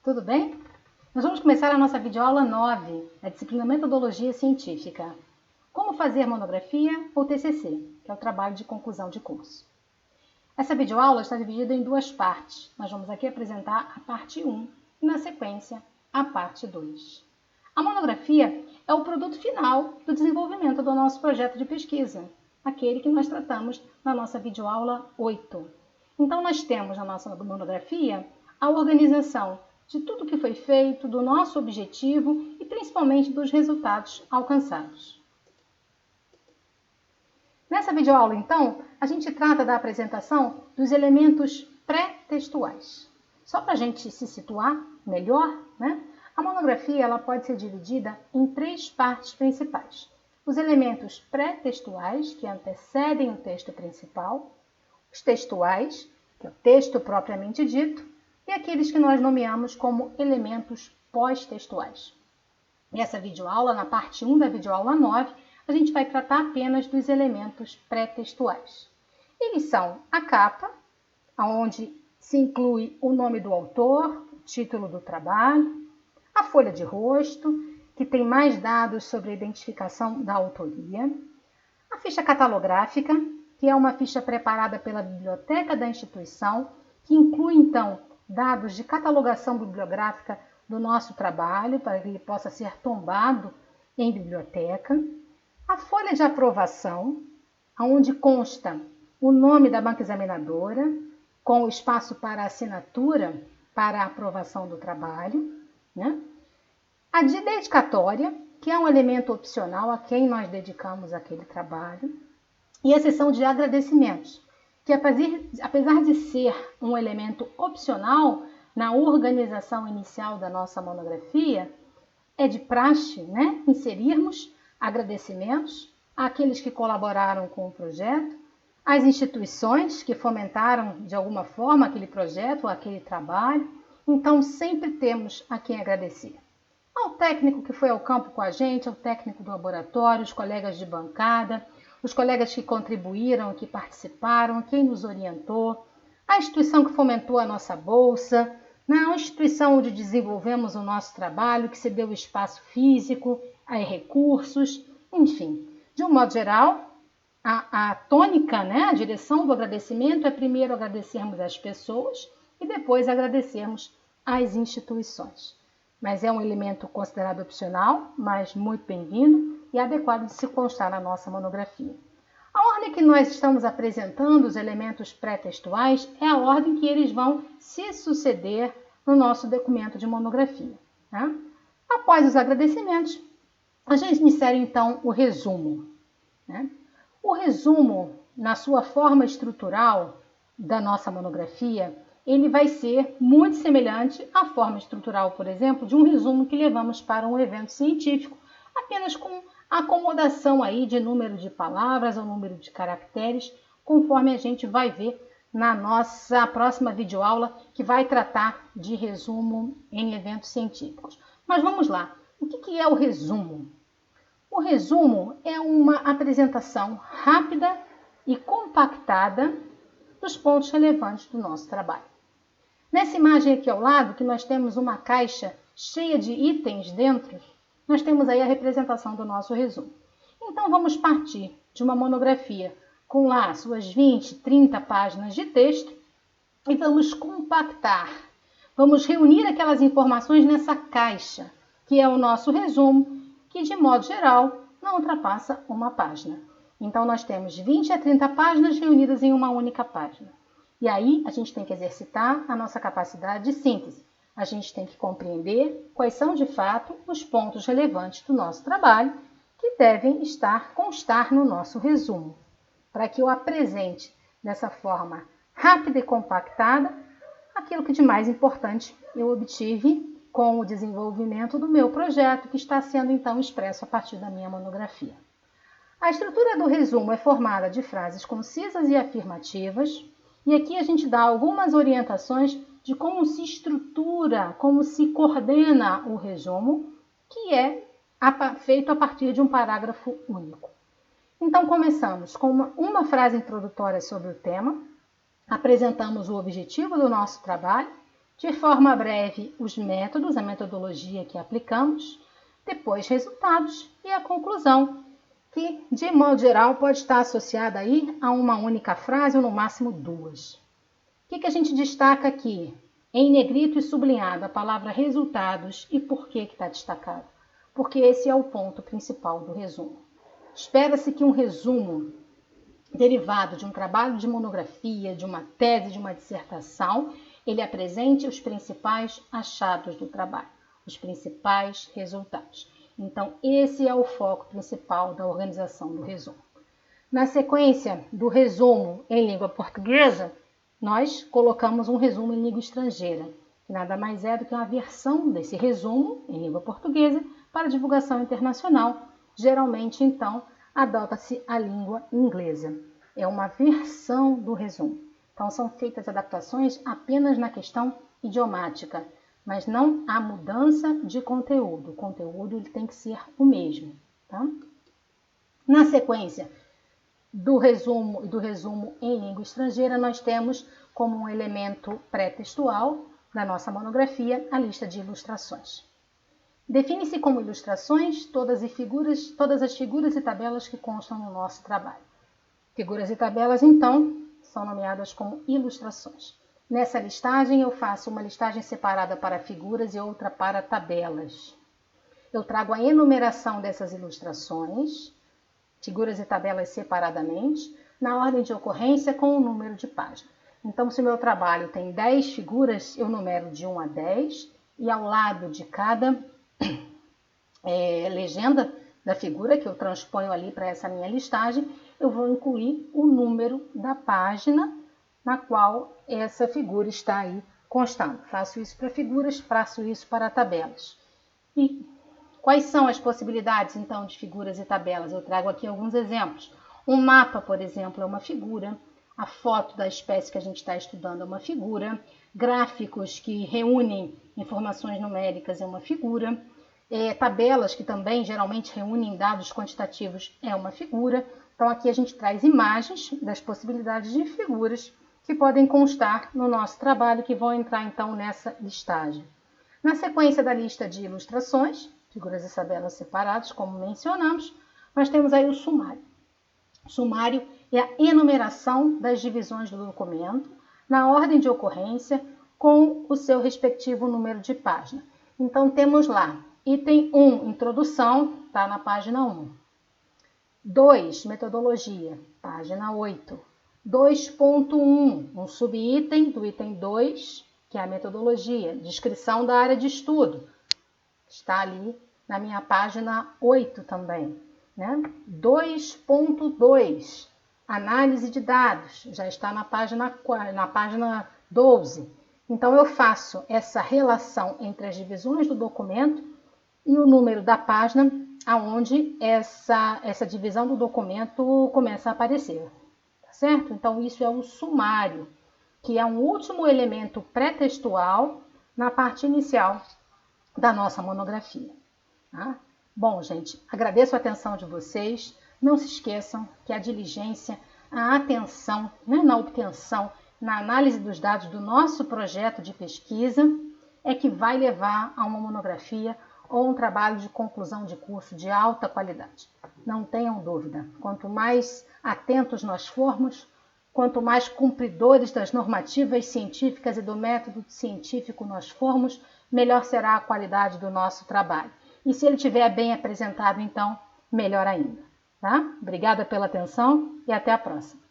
Tudo bem? Nós vamos começar a nossa videoaula 9, a disciplina Metodologia Científica. Como fazer monografia ou TCC, que é o trabalho de conclusão de curso. Essa videoaula está dividida em duas partes. Nós vamos aqui apresentar a parte 1 e, na sequência, a parte 2. A monografia é o produto final do desenvolvimento do nosso projeto de pesquisa, aquele que nós tratamos na nossa videoaula 8. Então, nós temos na nossa monografia a organização de tudo que foi feito, do nosso objetivo e principalmente dos resultados alcançados. Nessa videoaula, então, a gente trata da apresentação dos elementos pré-textuais. Só para a gente se situar melhor, né? A monografia ela pode ser dividida em 3 partes principais. Os elementos pré-textuais, que antecedem o texto principal, os textuais, que é o texto propriamente dito, e aqueles que nós nomeamos como elementos pós-textuais. Nessa videoaula, na parte 1 da videoaula 9, a gente vai tratar apenas dos elementos pré-textuais. Eles são a capa, onde se inclui o nome do autor, o título do trabalho, a folha de rosto, que tem mais dados sobre a identificação da autoria, a ficha catalográfica, que é uma ficha preparada pela biblioteca da instituição, que inclui, então, dados de catalogação bibliográfica do nosso trabalho, para que ele possa ser tombado em biblioteca. A folha de aprovação, onde consta o nome da banca examinadora, com o espaço para assinatura para a aprovação do trabalho, né? A de dedicatória, que é um elemento opcional a quem nós dedicamos aquele trabalho, e a seção de agradecimentos, que apesar de ser um elemento opcional na organização inicial da nossa monografia, é de praxe, né, inserirmos agradecimentos àqueles que colaboraram com o projeto, às instituições que fomentaram de alguma forma aquele projeto ou aquele trabalho. Então, sempre temos a quem agradecer. Ao técnico que foi ao campo com a gente, ao técnico do laboratório, os colegas de bancada, os colegas que contribuíram, que participaram, quem nos orientou, a instituição que fomentou a nossa bolsa, a instituição onde desenvolvemos o nosso trabalho, que cedeu espaço físico, recursos, enfim. De um modo geral, a tônica, né, a direção do agradecimento é primeiro agradecermos as pessoas e depois agradecermos as instituições. Mas é um elemento considerado opcional, mas muito bem-vindo e adequado de se constar na nossa monografia. A ordem que nós estamos apresentando os elementos pré-textuais é a ordem que eles vão se suceder no nosso documento de monografia. Né? Após os agradecimentos, a gente insere então o resumo. Né? O resumo, na sua forma estrutural da nossa monografia, ele vai ser muito semelhante à forma estrutural, por exemplo, de um resumo que levamos para um evento científico, apenas com a acomodação aí de número de palavras ou número de caracteres, conforme a gente vai ver na nossa próxima videoaula, que vai tratar de resumo em eventos científicos. Mas vamos lá. O que é o resumo? O resumo é uma apresentação rápida e compactada dos pontos relevantes do nosso trabalho. Nessa imagem aqui ao lado, que nós temos uma caixa cheia de itens dentro, nós temos aí a representação do nosso resumo. Então, vamos partir de uma monografia com lá suas 20, 30 páginas de texto e vamos compactar. Vamos reunir aquelas informações nessa caixa, que é o nosso resumo, que de modo geral não ultrapassa uma página. Então, nós temos 20 a 30 páginas reunidas em uma única página. E aí, a gente tem que exercitar a nossa capacidade de síntese. A gente tem que compreender quais são, de fato, os pontos relevantes do nosso trabalho que devem constar no nosso resumo, para que eu apresente dessa forma rápida e compactada aquilo que de mais importante eu obtive com o desenvolvimento do meu projeto, que está sendo então expresso a partir da minha monografia. A estrutura do resumo é formada de frases concisas e afirmativas, e aqui a gente dá algumas orientações de como se estrutura, como se coordena o resumo, que é feito a partir de um parágrafo único. Então, começamos com uma frase introdutória sobre o tema, apresentamos o objetivo do nosso trabalho, De forma breve, os métodos, a metodologia que aplicamos, depois resultados e a conclusão, que, de modo geral, pode estar associada aí a uma única frase ou no máximo duas. O que a gente destaca aqui? Em negrito e sublinhado a palavra resultados. E por que está destacado? Porque esse é o ponto principal do resumo. Espera-se que um resumo derivado de um trabalho de monografia, de uma tese, de uma dissertação, ele apresente os principais achados do trabalho, os principais resultados. Então, esse é o foco principal da organização do resumo. Na sequência do resumo em língua portuguesa, nós colocamos um resumo em língua estrangeira, que nada mais é do que uma versão desse resumo em língua portuguesa para divulgação internacional. Geralmente, então, adota-se a língua inglesa. É uma versão do resumo. Então, são feitas adaptações apenas na questão idiomática, mas não há mudança de conteúdo. O conteúdo ele tem que ser o mesmo. Tá? Na sequência do resumo em língua estrangeira, nós temos como um elemento pré-textual da nossa monografia a lista de ilustrações. Define-se como ilustrações todas as figuras e tabelas que constam no nosso trabalho. Figuras e tabelas, então, são nomeadas como ilustrações. Nessa listagem, eu faço uma listagem separada para figuras e outra para tabelas. Eu trago a enumeração dessas ilustrações, figuras e tabelas separadamente, na ordem de ocorrência com o número de página. Então, se o meu trabalho tem 10 figuras, eu numero de 1 a 10, e ao lado de cada legenda da figura, que eu transponho ali para essa minha listagem, eu vou incluir o número da página na qual essa figura está aí constando. Faço isso para figuras, faço isso para tabelas. E quais são as possibilidades, então, de figuras e tabelas? Eu trago aqui alguns exemplos. Um mapa, por exemplo, é uma figura. A foto da espécie que a gente está estudando é uma figura. Gráficos que reúnem informações numéricas é uma figura. Tabelas que também geralmente reúnem dados quantitativos é uma figura. Então, aqui a gente traz imagens das possibilidades de figuras que podem constar no nosso trabalho, que vão entrar, então, nessa listagem. Na sequência da lista de ilustrações, figuras e tabelas separadas, como mencionamos, nós temos aí o sumário. O sumário é a enumeração das divisões do documento, na ordem de ocorrência, com o seu respectivo número de página. Então, temos lá, item 1, introdução, está na página 1. 2, metodologia, página 8. 2.1, um subitem do item 2, que é a metodologia, descrição da área de estudo. Está ali na minha página 8 também. Né? 2.2, análise de dados, já está na página 12. Então, eu faço essa relação entre as divisões do documento e o número da página, aonde essa divisão do documento começa a aparecer. Tá certo? Então, isso é o sumário, que é um último elemento pré-textual na parte inicial da nossa monografia. Tá? Bom, gente, agradeço a atenção de vocês. Não se esqueçam que a diligência, a atenção, né, na obtenção, na análise dos dados do nosso projeto de pesquisa é que vai levar a uma monografia ou um trabalho de conclusão de curso de alta qualidade. Não tenham dúvida, quanto mais atentos nós formos, quanto mais cumpridores das normativas científicas e do método científico nós formos, melhor será a qualidade do nosso trabalho. E se ele estiver bem apresentado, então, melhor ainda. Tá? Obrigada pela atenção e até a próxima.